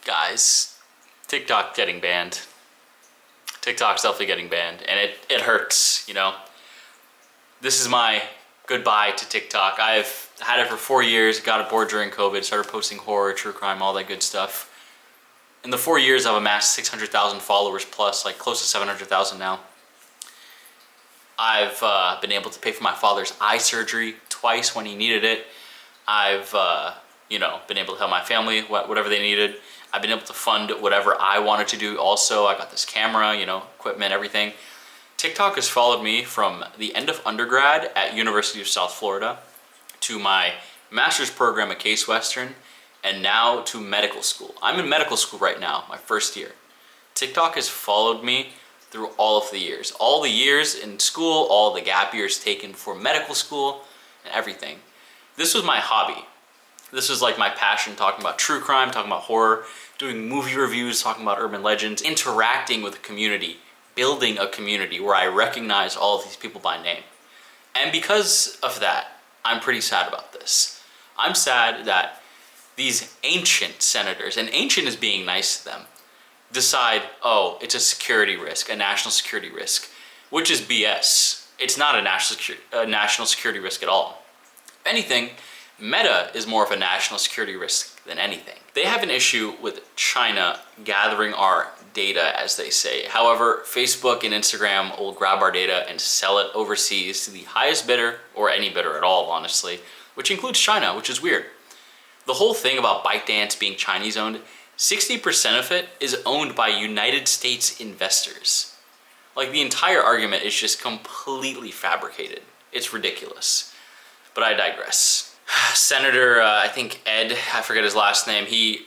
Guys, TikTok getting banned. TikTok's definitely getting banned, and it hurts, you know? This is my goodbye to TikTok. I've had it for 4 years, got bored during COVID, started posting horror, true crime, all that good stuff. In the 4 years, I've amassed 600,000 followers plus, like close to 700,000 now. I've been able to pay for my father's eye surgery twice when he needed it. I've, been able to help my family, whatever they needed. I've been able to fund whatever I wanted to do also. I got this camera, equipment, everything. TikTok has followed me from the end of undergrad at University of South Florida to my master's program at Case Western and now to medical school. I'm in medical school right now, my first year. TikTok has followed me through all of the years. All the years in school, all the gap years taken for medical school and everything. This was my hobby. This was like my passion, talking about true crime, talking about horror, doing movie reviews, talking about urban legends, interacting with a community, building a community where I recognize all of these people by name. And because of that, I'm pretty sad about this. I'm sad that these ancient senators, and ancient is being nice to them, decide, oh, it's a security risk, a national security risk, which is BS. It's not a national security risk at all. If anything, Meta is more of a national security risk than anything. They have an issue with China gathering our data, as they say. However, Facebook and Instagram will grab our data and sell it overseas to the highest bidder, or any bidder at all, honestly, which includes China, which is weird. The whole thing about ByteDance being Chinese owned, 60% of it is owned by United States investors. Like, the entire argument is just completely fabricated. It's ridiculous. But I digress. Senator, I think Ed, I forget his last name, he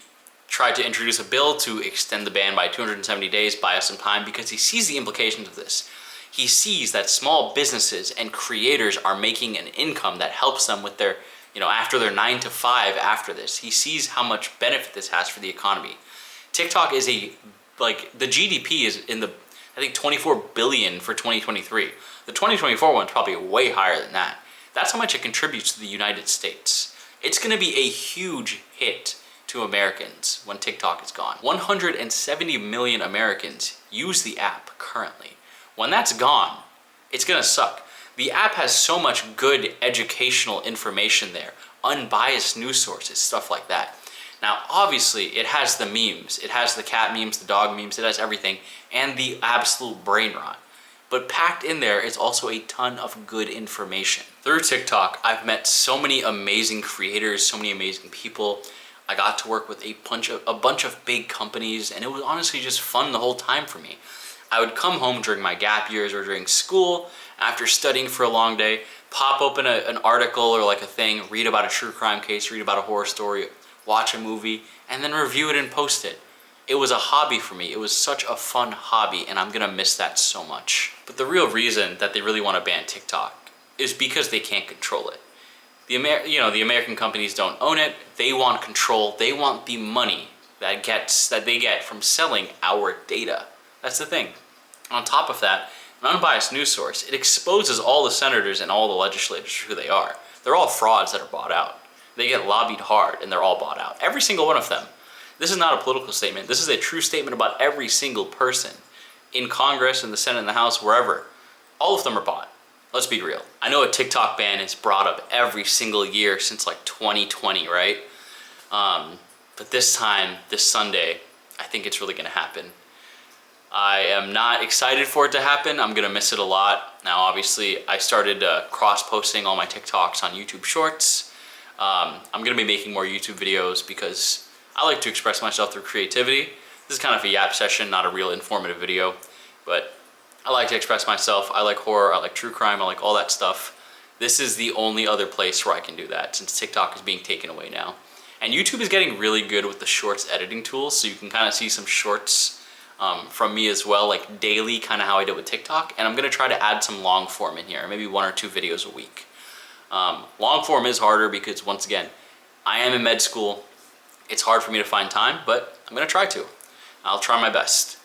tried to introduce a bill to extend the ban by 270 days, buy us some time, because he sees the implications of this. He sees that small businesses and creators are making an income that helps them with their, after their 9 to 5 after this. He sees how much benefit this has for the economy. TikTok is the GDP is in the, I think, 24 billion for 2023. The 2024 one's probably way higher than that. That's how much it contributes to the United States. It's gonna be a huge hit to Americans when TikTok is gone. 170 million Americans use the app currently. When that's gone, it's gonna suck. The app has so much good educational information there, unbiased news sources, stuff like that. Now, obviously, it has the memes. It has the cat memes, the dog memes, it has everything, and the absolute brain rot. But packed in there is also a ton of good information. Through TikTok, I've met so many amazing creators, so many amazing people. I got to work with a bunch of big companies, and it was honestly just fun the whole time for me. I would come home during my gap years or during school, after studying for a long day, pop open an article or like a thing, read about a true crime case, read about a horror story, watch a movie, and then review it and post it. It was a hobby for me. It was such a fun hobby, and I'm gonna miss that so much. But the real reason that they really want to ban TikTok is because they can't control it. The American companies don't own it. They want control. They want the money that they get from selling our data. That's the thing. On top of that, an unbiased news source, it exposes all the senators and all the legislators who they are. They're all frauds that are bought out. They get lobbied hard, and they're all bought out. Every single one of them. This is not a political statement. This is a true statement about every single person in Congress, in the Senate, in the House, wherever. All of them are bought. Let's be real. I know a TikTok ban is brought up every single year since like 2020, right? But this time, this Sunday, I think it's really gonna happen. I am not excited for it to happen. I'm gonna miss it a lot. Now, obviously, I started cross-posting all my TikToks on YouTube Shorts. I'm gonna be making more YouTube videos because I like to express myself through creativity. This is kind of a yap session, not a real informative video, but I like to express myself. I like horror, I like true crime, I like all that stuff. This is the only other place where I can do that since TikTok is being taken away now. And YouTube is getting really good with the shorts editing tools, so you can kind of see some shorts from me as well, like daily, kind of how I did with TikTok. And I'm gonna try to add some long form in here, maybe 1 or 2 videos a week. Long form is harder because, once again, I am in med school. It's hard for me to find time, but I'm gonna try to. I'll try my best.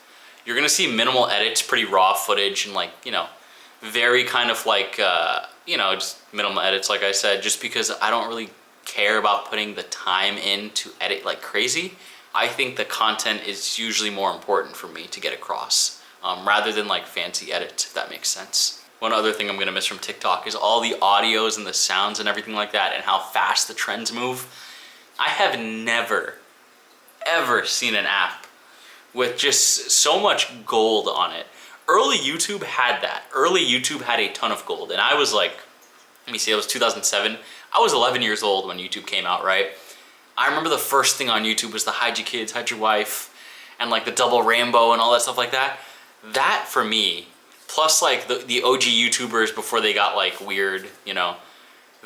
You're gonna see minimal edits, pretty raw footage, and very kind of like, just minimal edits, like I said, just because I don't really care about putting the time in to edit like crazy. I think the content is usually more important for me to get across, rather than like fancy edits, if that makes sense. One other thing I'm gonna miss from TikTok is all the audios and the sounds and everything like that, and how fast the trends move. I have never, ever seen an app with just so much gold on it. Early YouTube had that. Early YouTube had a ton of gold, and I was like, let me see, it was 2007. I was 11 years old when YouTube came out, right? I remember the first thing on YouTube was the hide your kids, hide your wife, and like the double rainbow and all that stuff like that. That for me, plus like the OG YouTubers before they got like weird, you know,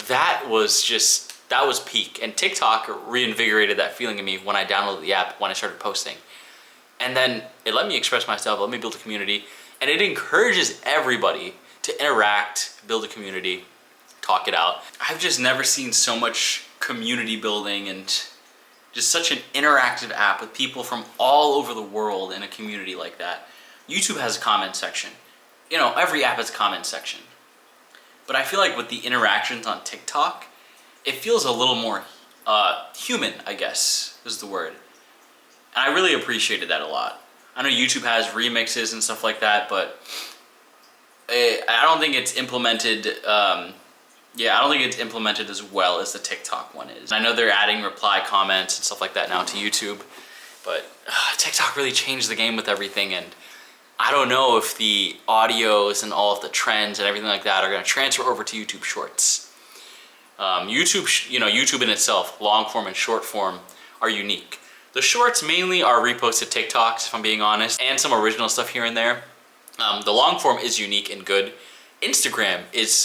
that was peak. And TikTok reinvigorated that feeling in me when I downloaded the app, when I started posting. And then it let me express myself, let me build a community, and it encourages everybody to interact, build a community, talk it out. I've just never seen so much community building and just such an interactive app with people from all over the world in a community like that. YouTube has a comment section. You know, every app has a comment section. But I feel like with the interactions on TikTok, it feels a little more human, I guess, is the word. And I really appreciated that a lot. I know YouTube has remixes and stuff like that, but I don't think it's implemented, I don't think it's implemented as well as the TikTok one is. I know they're adding reply comments and stuff like that now to YouTube, but TikTok really changed the game with everything, and I don't know if the audios and all of the trends and everything like that are gonna transfer over to YouTube Shorts. YouTube in itself, long form and short form, are unique. The shorts mainly are reposted TikToks, if I'm being honest, and some original stuff here and there. The long form is unique and good. Instagram is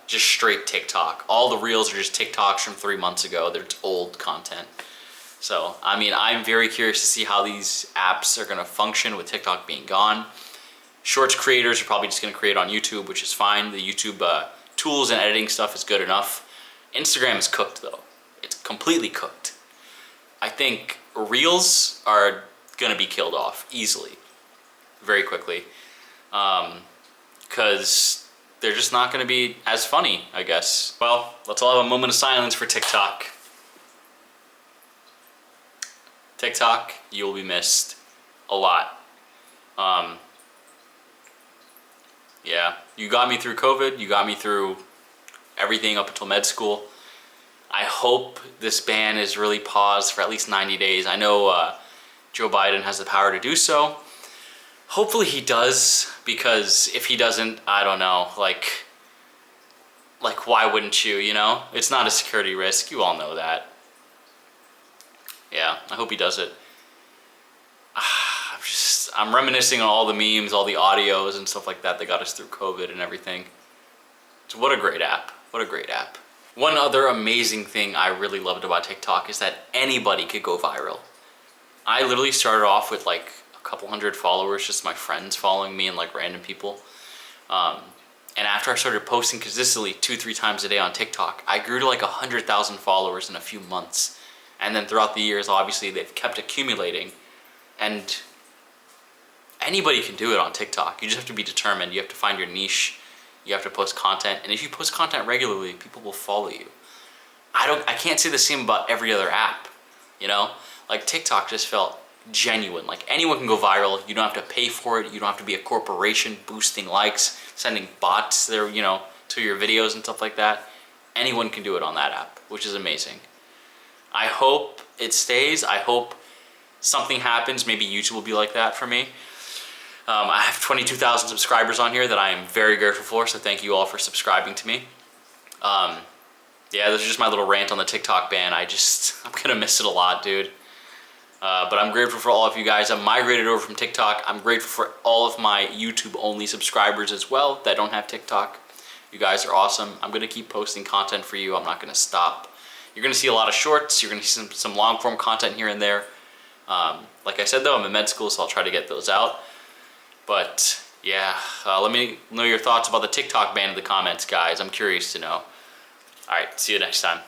just straight TikTok. All the reels are just TikToks from 3 months ago. They're old content. So, I mean, I'm very curious to see how these apps are gonna function with TikTok being gone. Shorts creators are probably just gonna create on YouTube, which is fine. The YouTube tools and editing stuff is good enough. Instagram is cooked though. It's completely cooked. I think reels are gonna be killed off easily, very quickly, because they're just not gonna be as funny, I guess. Well, let's all have a moment of silence for TikTok. TikTok, you'll be missed a lot. Yeah, you got me through COVID, you got me through everything up until med school. I hope this ban is really paused for at least 90 days. I know Joe Biden has the power to do so. Hopefully he does, because if he doesn't, I don't know, like why wouldn't you, you know? It's not a security risk, you all know that. Yeah, I hope he does it. I'm reminiscing on all the memes, all the audios and stuff like that that got us through COVID and everything. So what a great app, what a great app. One other amazing thing I really loved about TikTok is that anybody could go viral. I literally started off with like a couple hundred followers, just my friends following me and like random people. And after I started posting consistently 2-3 times a day on TikTok, I grew to like 100,000 followers in a few months. And then throughout the years, obviously they've kept accumulating, and anybody can do it on TikTok. You just have to be determined. You have to find your niche. You have to post content, and if you post content regularly, people will follow you. I can't say the same about every other app, you know? Like TikTok just felt genuine. Like anyone can go viral. You don't have to pay for it. You don't have to be a corporation boosting likes, sending bots there, you know, to your videos and stuff like that. Anyone can do it on that app, which is amazing. I hope it stays. I hope something happens. Maybe YouTube will be like that for me. I have 22,000 subscribers on here that I am very grateful for, so thank you all for subscribing to me. Yeah, this is just my little rant on the TikTok ban. I'm gonna miss it a lot, dude. But I'm grateful for all of you guys. I'm migrated over from TikTok. I'm grateful for all of my YouTube-only subscribers as well that don't have TikTok. You guys are awesome. I'm gonna keep posting content for you. I'm not gonna stop. You're gonna see a lot of shorts. You're gonna see some long-form content here and there. Like I said though, I'm in med school, so I'll try to get those out. But yeah, let me know your thoughts about the TikTok ban in the comments, guys. I'm curious to know. All right, see you next time.